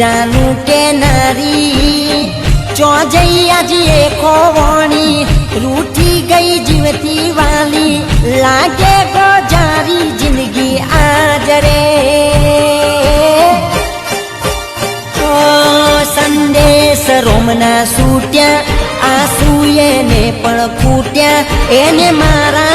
जानू के नारी चौजई आज खोवणी रूठी गई जीवती वाली लागे गुजारी जिंदगी आज रे संदेश रोमना सूट्या आंसू ने पण फूट्या एने मारा